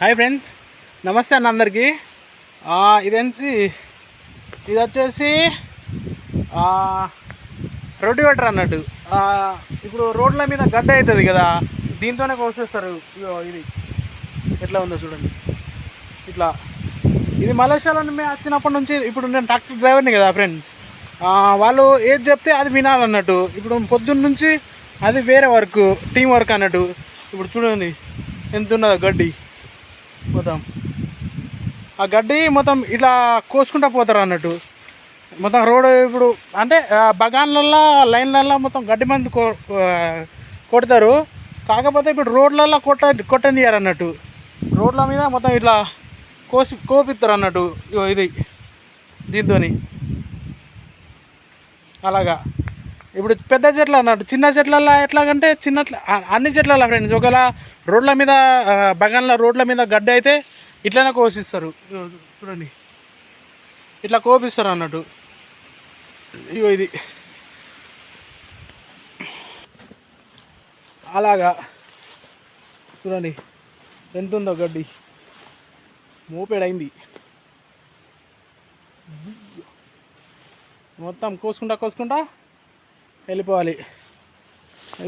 Hi friends, నమస్తే అన్న అందరికీ. ఇది వచ్చేసి రోటివేటర్ అన్నట్టు. ఇప్పుడు రోడ్ల మీద గడ్డ అవుతుంది కదా, దీంతోనే కోసేస్తారు. ఇది ఎట్లా ఉందో చూడండి. ఇట్లా ఇది మలేషియాలో మేము వచ్చినప్పటి నుంచి, ఇప్పుడు నేను ట్రాక్టర్ డ్రైవర్ని కదా ఫ్రెండ్స్, వాళ్ళు ఏది చెప్తే అది వినాలన్నట్టు. ఇప్పుడు పొద్దున్న నుంచి అది వేరే వర్క్, టీం వర్క్ అన్నట్టు. ఇప్పుడు చూడండి ఎంత ఉన్నదో గడ్డి మొత్తం. ఆ గడ్డి మొత్తం ఇట్లా కోసుకుంటూ పోతారు అన్నట్టు. మొత్తం రోడ్ ఇప్పుడు అంటే బగాన్లల్లో లైన్లల్లో మొత్తం గడ్డి మంది కొడతారు. కాకపోతే ఇప్పుడు రోడ్లల్లో కొట్టనియారు అన్నట్టు. రోడ్ల మీద మొత్తం ఇట్లా కోపిస్తారు అన్నట్టు. ఇది దీంతో అలాగా. ఇప్పుడు పెద్ద చెట్లు అన్నట్టు, చిన్న చెట్లల్లో ఎట్లాగంటే అన్ని చెట్లల్లో ఫ్రెండ్స్ ఒకవేళ రోడ్ల మీద బగాన్ల రోడ్ల మీద గడ్డి అయితే ఇట్లనే కోసిస్తారు. చూడండి ఇట్లా కోపిస్తారు అన్నట్టు. ఇది అలాగా చూడండి ఎంత ఉందో గడ్డి, మోపేడైంది మొత్తం. కోసుకుంటా వెళ్ళిపోవాలి.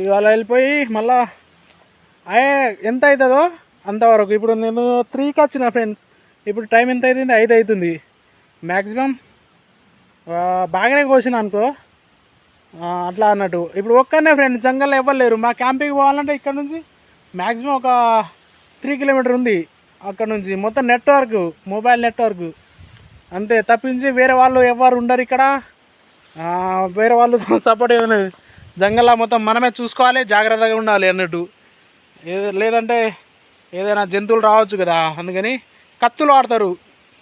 ఇవాళ వెళ్ళిపోయి మళ్ళా ఎంత అవుతుందో అంతవరకు. ఇప్పుడు నేను 3కి వచ్చిన ఫ్రెండ్స్, ఇప్పుడు టైం ఎంత అవుతుంది? 5 అవుతుంది. మ్యాక్సిమం బాగానే కోసిన అనుకో, అట్లా అన్నట్టు. ఇప్పుడు ఒక్కనే ఫ్రెండ్స్, జంగల్లో ఇవ్వలేరు. మా క్యాంపింగ్కి పోవాలంటే ఇక్కడ నుంచి మ్యాక్సిమం ఒక 3 కిలోమీటర్ ఉంది. అక్కడ నుంచి మొత్తం నెట్వర్క్, మొబైల్ నెట్వర్క్ అంతే తప్పించి వేరే వాళ్ళు ఎవరు ఉండరు ఇక్కడ. వేరే వాళ్ళు సపోర్ట్ ఏమైనా జంగల్లో మొత్తం మనమే చూసుకోవాలి, జాగ్రత్తగా ఉండాలి అన్నట్టు. లేదంటే ఏదైనా జంతువులు రావచ్చు కదా, అందుకని కత్తులు వాడతారు.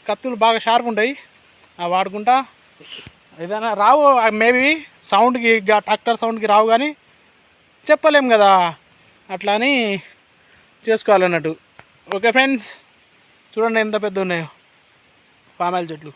కత్తులు బాగా షార్ప్ ఉంటాయి, వాడుకుంటా. ఏదైనా రావు మేబీ సౌండ్కి, ట్రాక్టర్ సౌండ్కి రావు, కానీ చెప్పలేం కదా, అట్లా అని చేసుకోవాలన్నట్టు. ఓకే ఫ్రెండ్స్, చూడండి ఎంత పెద్ద ఉన్నాయో పామాయిల్ చెట్లు.